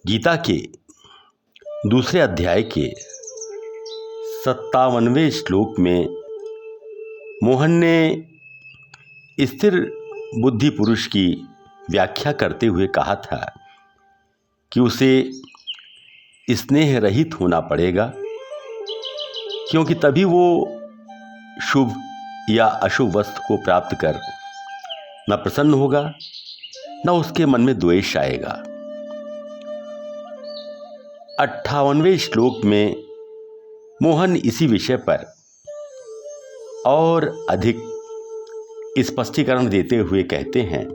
गीता के दूसरे अध्याय के 57वें श्लोक में मोहन ने स्थिर बुद्धि पुरुष की व्याख्या करते हुए कहा था कि उसे स्नेह रहित होना पड़ेगा, क्योंकि तभी वो शुभ या अशुभ वस्तु को प्राप्त कर न प्रसन्न होगा न उसके मन में द्वेष आएगा। 58वें श्लोक में मोहन इसी विषय पर और अधिक स्पष्टीकरण देते हुए कहते हैं,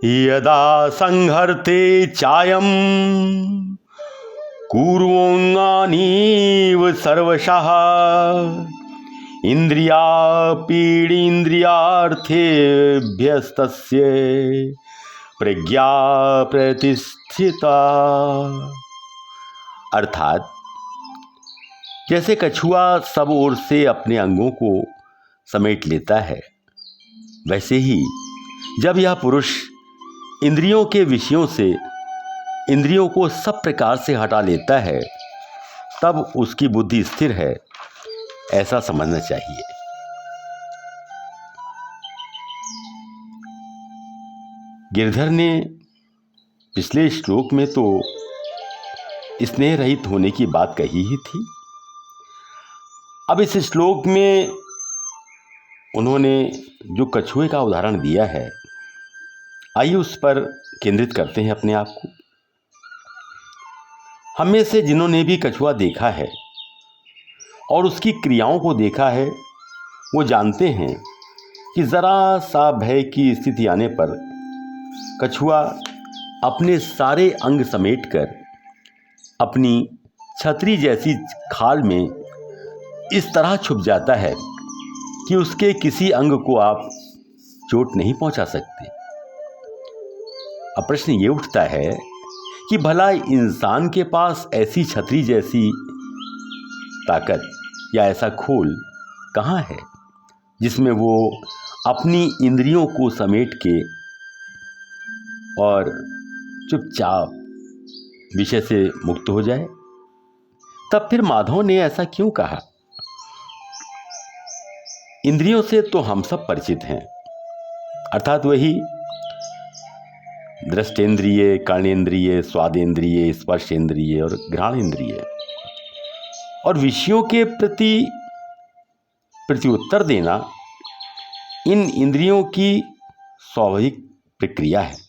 यदा संहर्ते चायम कूर्वोऽङ्गानीव सर्वशः इंद्रिया पीडीन्द्रियार्थेभ्यस्तस्य प्रज्ञा प्रतिष्ठिता। अर्थात जैसे कछुआ सब ओर से अपने अंगों को समेट लेता है, वैसे ही जब यह पुरुष इंद्रियों के विषयों से इंद्रियों को सब प्रकार से हटा लेता है, तब उसकी बुद्धि स्थिर है, ऐसा समझना चाहिए। गिरधर ने पिछले श्लोक में तो स्नेह रहित होने की बात कही ही थी। अब इस श्लोक में उन्होंने जो कछुए का उदाहरण दिया है, आइए उस पर केंद्रित करते हैं अपने आप को। हम में से जिन्होंने भी कछुआ देखा है और उसकी क्रियाओं को देखा है, वो जानते हैं कि ज़रा सा भय की स्थिति आने पर कछुआ अपने सारे अंग समेटकर अपनी छतरी जैसी खाल में इस तरह छुप जाता है कि उसके किसी अंग को आप चोट नहीं पहुंचा सकते। अब प्रश्न ये उठता है कि भला इंसान के पास ऐसी छतरी जैसी ताकत या ऐसा खोल कहाँ है जिसमें वो अपनी इंद्रियों को समेट के और चुपचाप विषय से मुक्त हो जाए। तब फिर माधव ने ऐसा क्यों कहा? इंद्रियों से तो हम सब परिचित हैं, अर्थात वही दृष्टेंद्रिय, कर्णेंद्रिय, स्वादेंद्रिय, स्पर्शेंद्रिय और घ्राणेंद्रिय। और विषयों के प्रति प्रत्युत्तर देना इन इंद्रियों की स्वाभाविक प्रक्रिया है।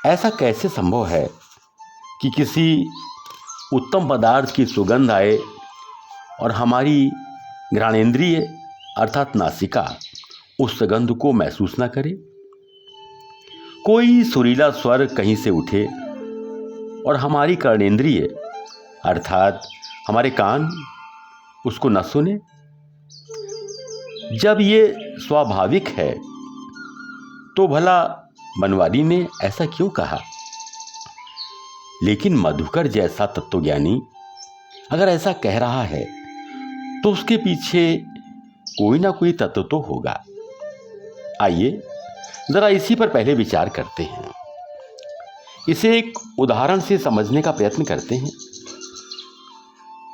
ऐसा कैसे संभव है कि किसी उत्तम पदार्थ की सुगंध आए और हमारी घ्राणेंद्रिय अर्थात नासिका उस सुगंध को महसूस ना करे? कोई सुरीला स्वर कहीं से उठे और हमारी कर्णेंद्रिय अर्थात हमारे कान उसको न सुने? जब ये स्वाभाविक है तो भला बनवारी ने ऐसा क्यों कहा? लेकिन मधुकर जैसा तत्वज्ञानी अगर ऐसा कह रहा है तो उसके पीछे कोई ना कोई तत्व तो होगा। आइए जरा इसी पर पहले विचार करते हैं। इसे एक उदाहरण से समझने का प्रयत्न करते हैं।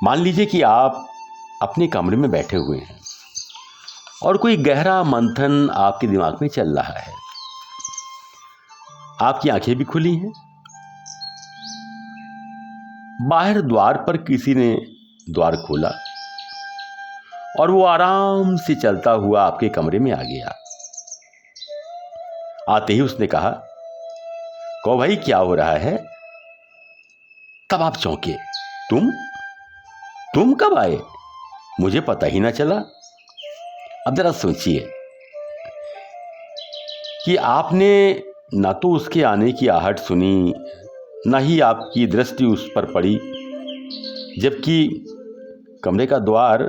मान लीजिए कि आप अपने कमरे में बैठे हुए हैं और कोई गहरा मंथन आपके दिमाग में चल रहा है। आपकी आंखें भी खुली हैं। बाहर द्वार पर किसी ने द्वार खोला और वो आराम से चलता हुआ आपके कमरे में आ गया। आते ही उसने कहा, कहो भाई क्या हो रहा है? तब आप चौंके, तुम कब आए? मुझे पता ही ना चला। अब जरा सोचिए कि आपने ना तो उसके आने की आहट सुनी, ना ही आपकी दृष्टि उस पर पड़ी, जबकि कमरे का द्वार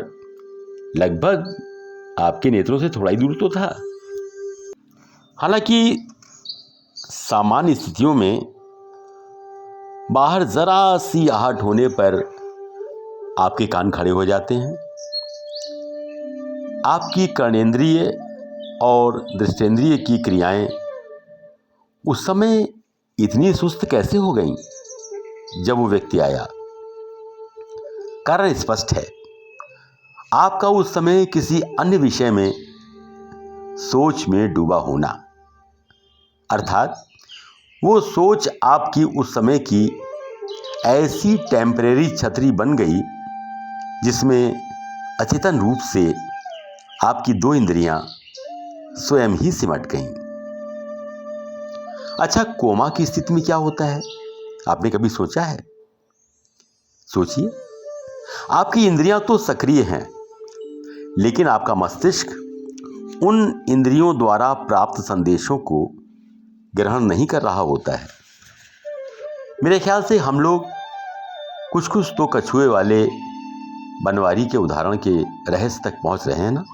लगभग आपके नेत्रों से थोड़ा ही दूर तो था। हालांकि सामान्य स्थितियों में बाहर जरा सी आहट होने पर आपके कान खड़े हो जाते हैं। आपकी कर्णेंद्रिय और दृष्टेंद्रिय की क्रियाएं उस समय इतनी सुस्त कैसे हो गई जब वो व्यक्ति आया? कारण स्पष्ट है, आपका उस समय किसी अन्य विषय में सोच में डूबा होना, अर्थात वो सोच आपकी उस समय की ऐसी टेम्परेरी छतरी बन गई जिसमें अचेतन रूप से आपकी दो इंद्रियां स्वयं ही सिमट गईं। अच्छा, कोमा की स्थिति में क्या होता है, आपने कभी सोचा है? सोचिए, आपकी इंद्रियां तो सक्रिय हैं, लेकिन आपका मस्तिष्क उन इंद्रियों द्वारा प्राप्त संदेशों को ग्रहण नहीं कर रहा होता है। मेरे ख्याल से हम लोग कुछ कुछ तो कछुए वाले बनवारी के उदाहरण के रहस्य तक पहुंच रहे हैं ना।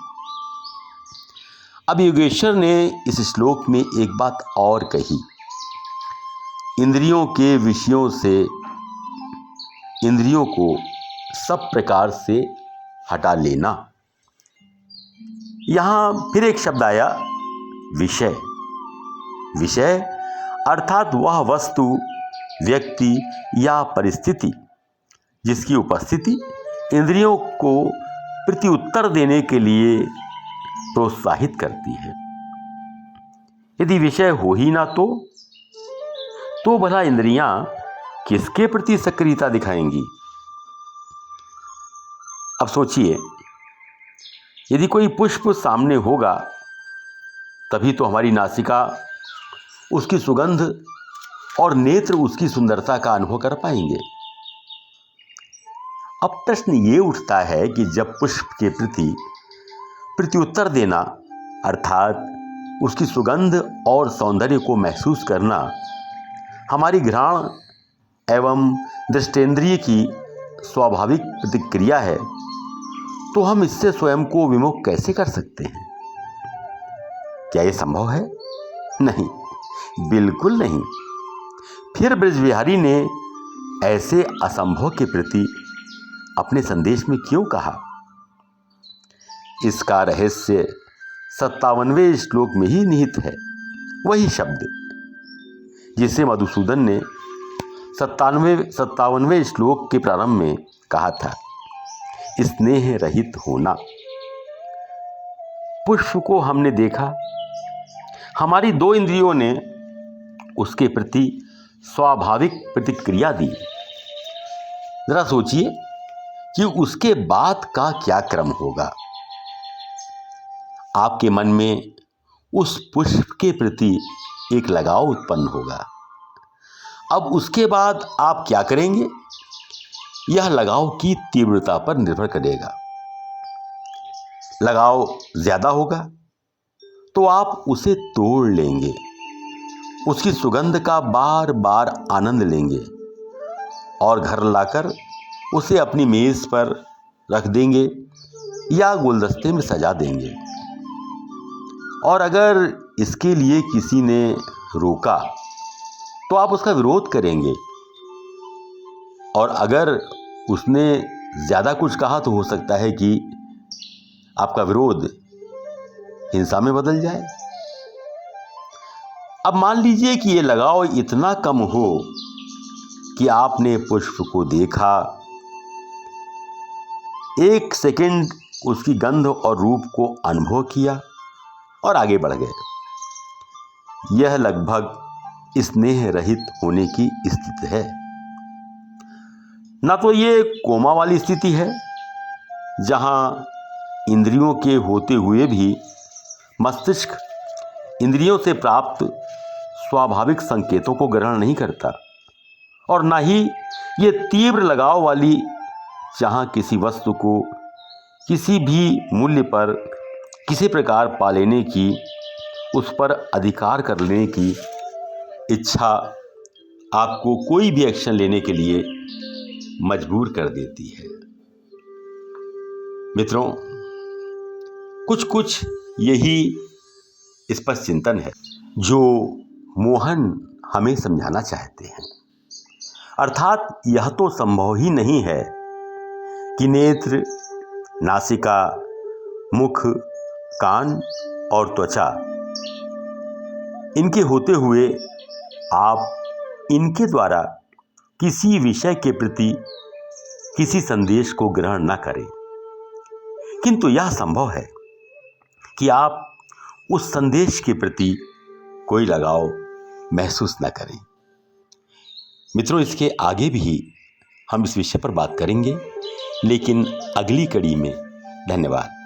अब योगेश्वर ने इस श्लोक में एक बात और कही, इंद्रियों के विषयों से इंद्रियों को सब प्रकार से हटा लेना। यहां फिर एक शब्द आया, विषय। विषय अर्थात वह वस्तु, व्यक्ति या परिस्थिति जिसकी उपस्थिति इंद्रियों को प्रत्युत्तर देने के लिए प्रोत्साहित करती है। यदि विषय हो ही ना तो भला इंद्रियां किसके प्रति सक्रियता दिखाएंगी? अब सोचिए, यदि कोई पुष्प सामने होगा तभी तो हमारी नासिका उसकी सुगंध और नेत्र उसकी सुंदरता का अनुभव कर पाएंगे। अब प्रश्न ये उठता है कि जब पुष्प के प्रति प्रत्युत्तर देना अर्थात उसकी सुगंध और सौंदर्य को महसूस करना हमारी घ्राण एवं दृष्टेंद्रिय की स्वाभाविक प्रतिक्रिया है, तो हम इससे स्वयं को विमुख कैसे कर सकते हैं? क्या यह संभव है? नहीं, बिल्कुल नहीं। फिर ब्रजबिहारी ने ऐसे असंभव के प्रति अपने संदेश में क्यों कहा? इसका रहस्य 57वें श्लोक में ही निहित है। वही शब्द जिसे मधुसूदन ने 57वें श्लोक के प्रारंभ में कहा था, स्नेह रहित होना। पुष्प को हमने देखा, हमारी दो इंद्रियों ने उसके प्रति स्वाभाविक प्रतिक्रिया दी। जरा सोचिए कि उसके बाद का क्या क्रम होगा। आपके मन में उस पुष्प के प्रति एक लगाव उत्पन्न होगा। अब उसके बाद आप क्या करेंगे, यह लगाव की तीव्रता पर निर्भर करेगा। लगाव ज्यादा होगा तो आप उसे तोड़ लेंगे, उसकी सुगंध का बार बार आनंद लेंगे और घर लाकर उसे अपनी मेज पर रख देंगे या गुलदस्ते में सजा देंगे। और अगर इसके लिए किसी ने रोका तो आप उसका विरोध करेंगे, और अगर उसने ज़्यादा कुछ कहा तो हो सकता है कि आपका विरोध हिंसा में बदल जाए। अब मान लीजिए कि ये लगाव इतना कम हो कि आपने पुष्प को देखा, एक सेकंड उसकी गंध और रूप को अनुभव किया और आगे बढ़ गए। यह लगभग स्नेह रहित होने की स्थिति है। ना तो ये कोमा वाली स्थिति है जहां इंद्रियों के होते हुए भी मस्तिष्क इंद्रियों से प्राप्त स्वाभाविक संकेतों को ग्रहण नहीं करता, और ना ही ये तीव्र लगाव वाली जहां किसी वस्तु को किसी भी मूल्य पर किसी प्रकार पा लेने की, उस पर अधिकार कर लेने की इच्छा आपको कोई भी एक्शन लेने के लिए मजबूर कर देती है। मित्रों, कुछ कुछ यही स्पष्ट चिंतन है जो मोहन हमें समझाना चाहते हैं। अर्थात यह तो संभव ही नहीं है कि नेत्र, नासिका, मुख, कान और त्वचा, इनके होते हुए आप इनके द्वारा किसी विषय के प्रति किसी संदेश को ग्रहण न करें, किंतु यह संभव है कि आप उस संदेश के प्रति कोई लगाव महसूस न करें। मित्रों, इसके आगे भी हम इस विषय पर बात करेंगे, लेकिन अगली कड़ी में। धन्यवाद।